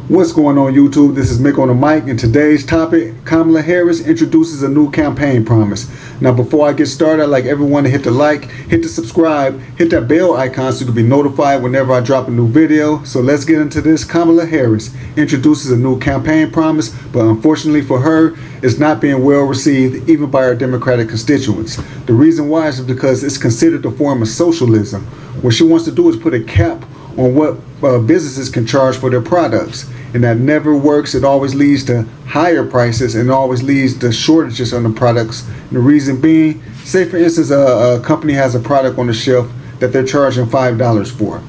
What's going on YouTube? This is Mick on the mic, and today's topic, Kamala Harris introduces a new campaign promise. Now before I get started, I'd like everyone to hit the like, hit the subscribe, hit that bell icon so you can be notified whenever I drop a new video. So let's get into this. Kamala Harris introduces a new campaign promise, but unfortunately for her, it's not being well received even by her Democratic constituents. The reason why is because it's considered a form of socialism. What she wants to do is put a cap on what businesses can charge for their products, and that never works. It always leads to higher prices and always leads to shortages on the products. And the reason being, say for instance a company has a product on the shelf that they're charging $5 for,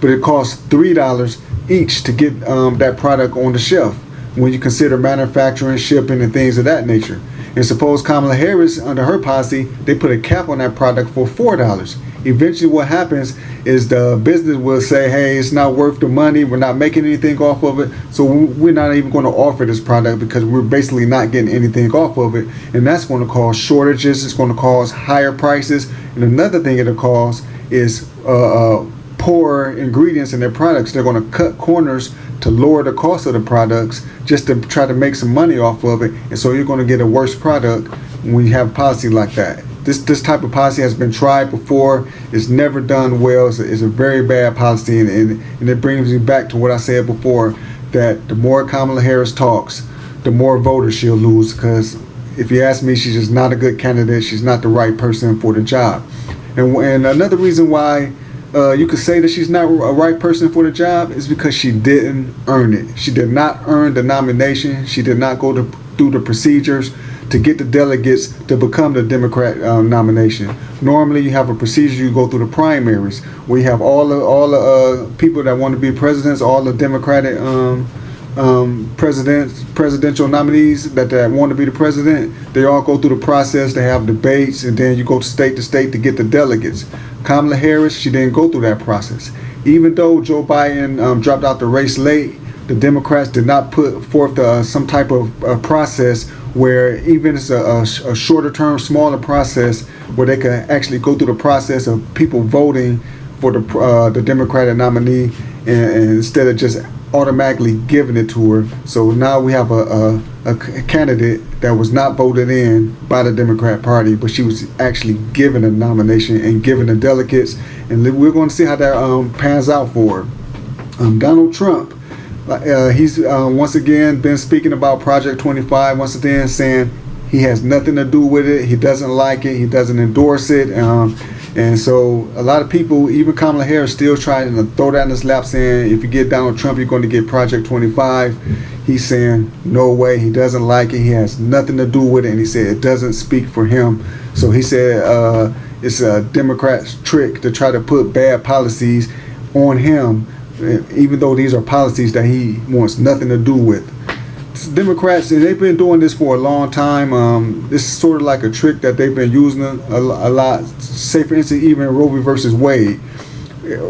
but it costs $3 each to get that product on the shelf when you consider manufacturing, shipping, and things of that nature. And suppose Kamala Harris, under her policy, they put a cap on that product for $4. Eventually what happens is the business will say, hey, it's not worth the money, we're not making anything off of it, so we're not even going to offer this product because we're basically not getting anything off of it. And that's going to cause shortages, it's going to cause higher prices, and another thing it'll cause is poor ingredients in their products. They're going to cut corners to lower the cost of the products just to try to make some money off of it, and so you're going to get a worse product when you have a policy like that. This type of policy has been tried before. It's never done well. It's a very bad policy, and it brings me back to what I said before, that the more Kamala Harris talks, the more voters she'll lose, because if you ask me, she's just not a good candidate. She's not the right person for the job. And another reason why you could say that she's not a right person for the job is because she didn't earn it. She did not earn the nomination. She did not go through the procedures to get the delegates to become the Democrat nomination. Normally you have a procedure, you go through the primaries where you have all the people that want to be presidents, all the Democratic presidential nominees that want to be the president. They all go through the process. They have debates, and then you go to state to get the delegates. Kamala Harris, she didn't go through that process. Even though Joe Biden dropped out the race late, the Democrats did not put forth some type of process where even it's a shorter term, smaller process where they can actually go through the process of people voting for the Democratic nominee, and instead of just automatically giving it to her. So now we have a candidate that was not voted in by the Democrat Party, but she was actually given a nomination and given the delegates, and we're going to see how that pans out for her. Donald Trump, he's once again been speaking about Project 25, once again saying he has nothing to do with it, he doesn't like it, he doesn't endorse it, and so a lot of people, even Kamala Harris, still trying to throw that in his lap, saying if you get Donald Trump, you're going to get Project 25. He's saying no way, he doesn't like it, he has nothing to do with it, and he said it doesn't speak for him. So he said it's a Democrat's trick to try to put bad policies on him, even though these are policies that he wants nothing to do with. Democrats, they've been doing this for a long time. This is sort of like a trick that they've been using a lot. Say for instance, even Roe v. versus Wade,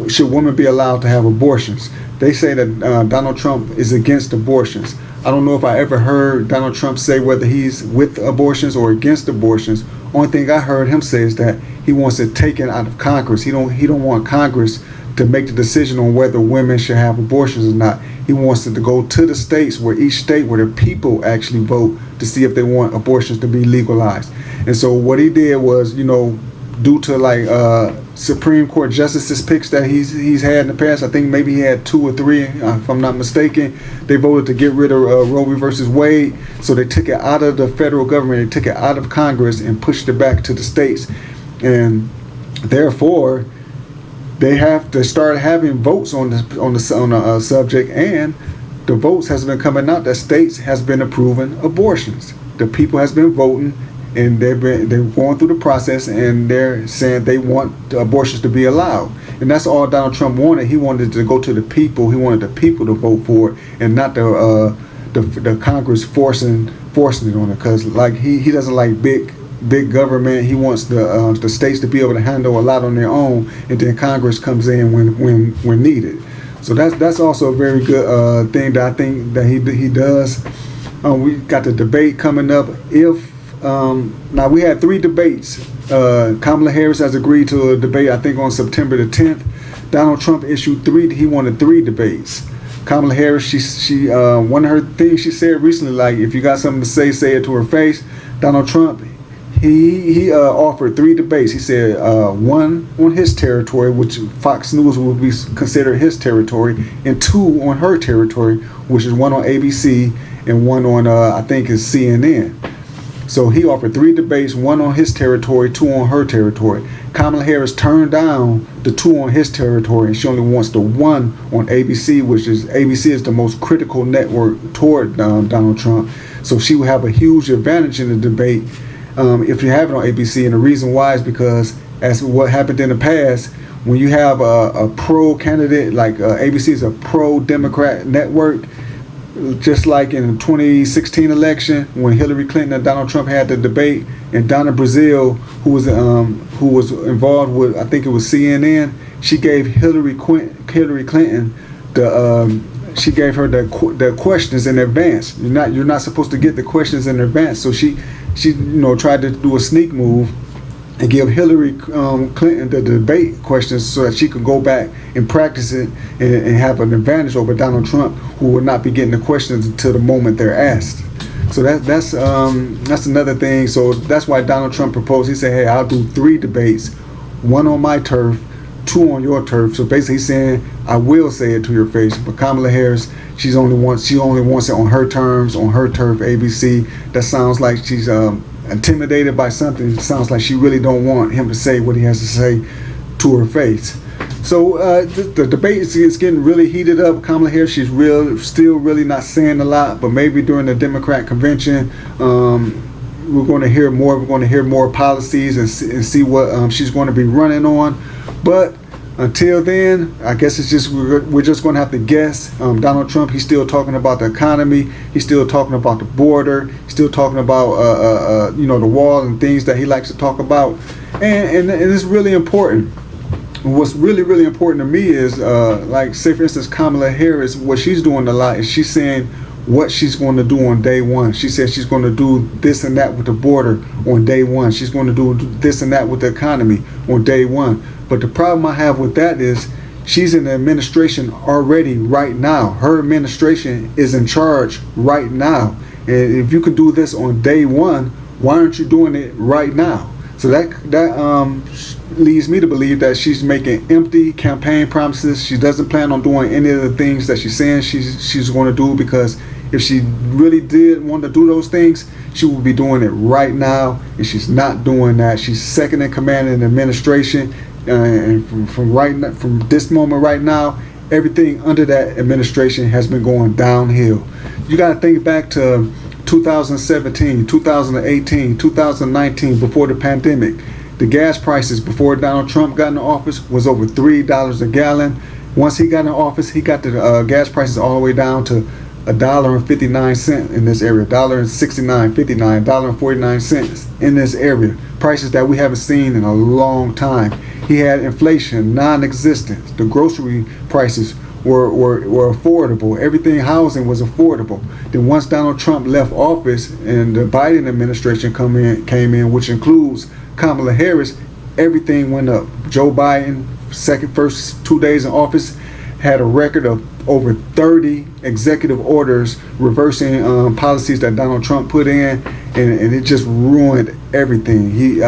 should women be allowed to have abortions? They say that Donald Trump is against abortions. I don't know if I ever heard Donald Trump say whether he's with abortions or against abortions. Only thing I heard him say is that he wants it taken out of Congress. He don't want Congress to make the decision on whether women should have abortions or not. He wants it to go to the states, where each state, where the people actually vote to see if they want abortions to be legalized. And so what he did was, due to like Supreme Court justices picks that he's had in the past, I think maybe he had 2 or 3, if I'm not mistaken, they voted to get rid of Roe v. versus Wade. So they took it out of the federal government, they took it out of Congress and pushed it back to the states. And therefore, they have to start having votes on the subject, and the votes has been coming out that states has been approving abortions. The people has been voting, and they're going through the process, and they're saying they want the abortions to be allowed. And that's all Donald Trump wanted. He wanted to go to the people. He wanted the people to vote for it, and not the Congress forcing it on it. Because like he doesn't like big government. He wants the states to be able to handle a lot on their own, and then Congress comes in when needed. So that's also a very good thing that I think that he does. We got the debate coming up. Now we had 3 debates. Kamala Harris has agreed to a debate, I think on September the 10th. Donald Trump issued 3. He wanted 3 debates. Kamala Harris, she one of her things she said recently, like if you got something to say it to her face. Donald Trump, he offered 3 debates. He said one on his territory, which Fox News would be considered his territory, and 2 on her territory, which is one on ABC and one on I think is CNN. So he offered 3 debates, 1 on his territory, 2 on her territory. Kamala Harris turned down the 2 on his territory, and she only wants the 1 on ABC, which is ABC is the most critical network toward Donald Trump. So she will have a huge advantage in the debate if you have it on ABC. And the reason why is because, as what happened in the past, when you have a pro candidate, like ABC is a pro-Democrat network, just like in the 2016 election when Hillary Clinton and Donald Trump had the debate, and Donna Brazile, who was involved with, I think it was CNN, she gave Hillary Clinton she gave her the questions in advance. You're not supposed to get the questions in advance. So she tried to do a sneak move and give Hillary Clinton the debate questions so that she could go back and practice it and have an advantage over Donald Trump, who would not be getting the questions until the moment they're asked. So that's another thing. So that's why Donald Trump proposed. He said, "Hey, I'll do 3 debates, 1 on my turf, 2 on your turf." So basically, he's saying, "I will say it to your face." But Kamala Harris, she only wants it on her terms, on her turf, ABC. That sounds like she's intimidated by something. It sounds like she really don't want him to say what he has to say to her face. So the debate is getting really heated up. Kamala Harris, she's still really not saying a lot, but maybe during the Democrat convention, we're going to hear more. We're going to hear more policies and see what she's going to be running on. But until then, I guess we're just going to have to guess. Donald Trump, he's still talking about the economy. He's still talking about the border. He's still talking about the wall and things that he likes to talk about. And it's really important. What's really, really important to me is, like, say, for instance, Kamala Harris, what she's doing a lot is she's saying what she's going to do on day one. She says she's going to do this and that with the border on day one. She's going to do this and that with the economy on day one. But the problem I have with that is she's in the administration already right now. Her administration is in charge right now. And if you can do this on day one, why aren't you doing it right now? So that leads me to believe that she's making empty campaign promises. She doesn't plan on doing any of the things that she's saying she's going to do, because if she really did want to do those things, she would be doing it right now, and she's not doing that. She's second in command in the administration, and from this moment right now, everything under that administration has been going downhill. You got to think back to 2017, 2018, 2019, before the pandemic. The gas prices before Donald Trump got in office was over $3 a gallon. Once he got in office, he got the gas prices all the way down to $1.59 in this area, $1.69, $59, $1.49 in this area. Prices that we haven't seen in a long time. He had inflation, non-existent. The grocery prices were affordable. Everything, housing was affordable. Then once Donald Trump left office and the Biden administration came in, which includes Kamala Harris, everything went up. Joe Biden, first 2 days in office, had a record of over 30 executive orders reversing policies that Donald Trump put in, and it just ruined everything. He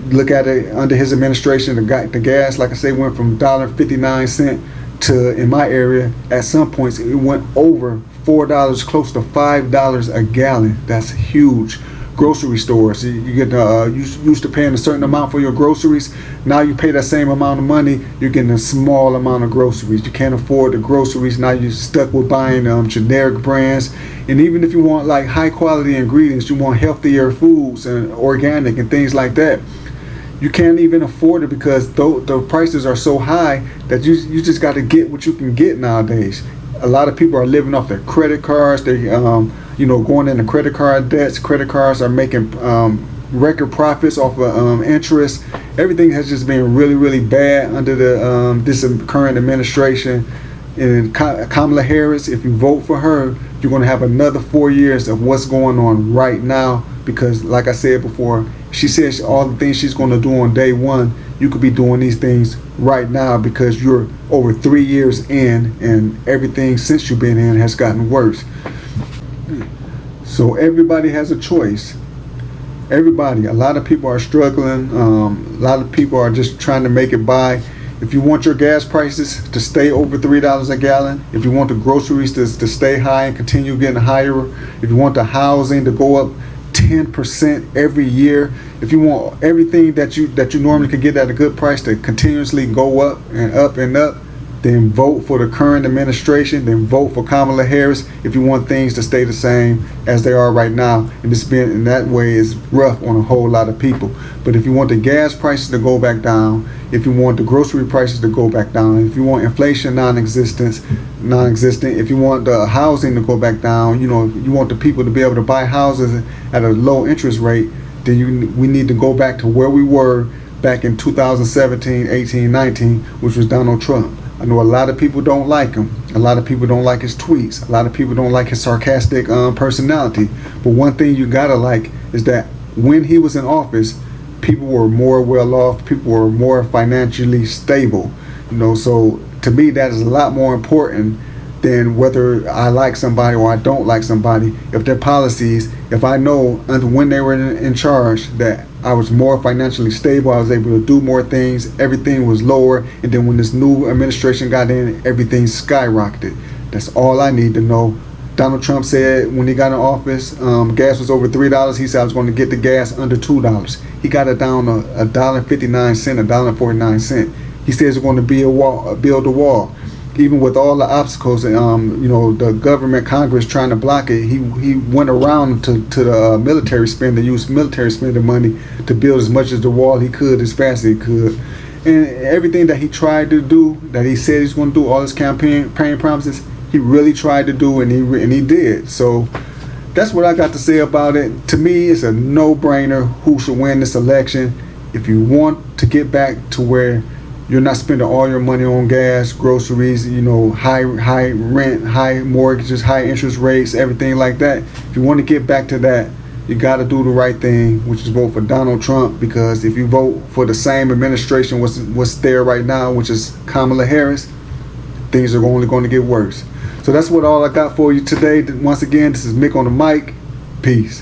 look at it under his administration, the gas, like I say, went from $1.59 to, in my area, at some points it went over $4, close to $5 a gallon. That's huge. Grocery stores, you get you used to paying a certain amount for your groceries. Now you pay that same amount of money, you're getting a small amount of groceries. You can't afford the groceries. Now you're stuck with buying generic brands. And even if you want like high quality ingredients, you want healthier foods and organic and things like that, you can't even afford it, because the prices are so high that you just got to get what you can get nowadays. A lot of people are living off their credit cards. They going into credit card debts. Credit cards are making record profits off of interest. Everything has just been really, really bad under the this current administration. And Kamala Harris, if you vote for her, you're going to have another 4 years of what's going on right now, because like I said before, she says all the things she's going to do on day one, you could be doing these things right now because you're over 3 years in and everything since you've been in has gotten worse. So everybody has a choice. Everybody. A lot of people are struggling. A lot of people are just trying to make it by. If you want your gas prices to stay over $3 a gallon, if you want the groceries to stay high and continue getting higher, if you want the housing to go up 10% every year, if you want everything that you normally could get at a good price to continuously go up and up and up, then vote for the current administration, then vote for Kamala Harris if you want things to stay the same as they are right now. And this being in that way is rough on a whole lot of people. But if you want the gas prices to go back down, if you want the grocery prices to go back down, if you want inflation non-existent, if you want the housing to go back down, you want the people to be able to buy houses at a low interest rate, then we need to go back to where we were back in 2017, 18, 19, which was Donald Trump. I know a lot of people don't like him. A lot of people don't like his tweets. A lot of people don't like his sarcastic personality. But one thing you gotta like is that when he was in office, people were more well off. People were more financially stable. So to me, that is a lot more important than whether I like somebody or I don't like somebody. If their policies, if I know when they were in charge that I was more financially stable, I was able to do more things, everything was lower, and then when this new administration got in, everything skyrocketed. That's all I need to know. Donald Trump said when he got in office, gas was over $3. He said I was going to get the gas under $2. He got it down to $1.59, $1.49. He says he's going to build a wall. Even with all the obstacles, the government, Congress trying to block it, he went around to the military spending, used military spending money to build as much as the wall he could, as fast as he could. And everything that he tried to do, that he said he's going to do, all his campaign promises, he really tried to do, and he did. So that's what I got to say about it. To me, it's a no-brainer who should win this election. If you want to get back to where you're not spending all your money on gas, groceries, high rent, high mortgages, high interest rates, everything like that. If you want to get back to that, you got to do the right thing, which is vote for Donald Trump. Because if you vote for the same administration what's there right now, which is Kamala Harris, things are only going to get worse. So that's all I got for you today. Once again, this is Mick on the mic. Peace.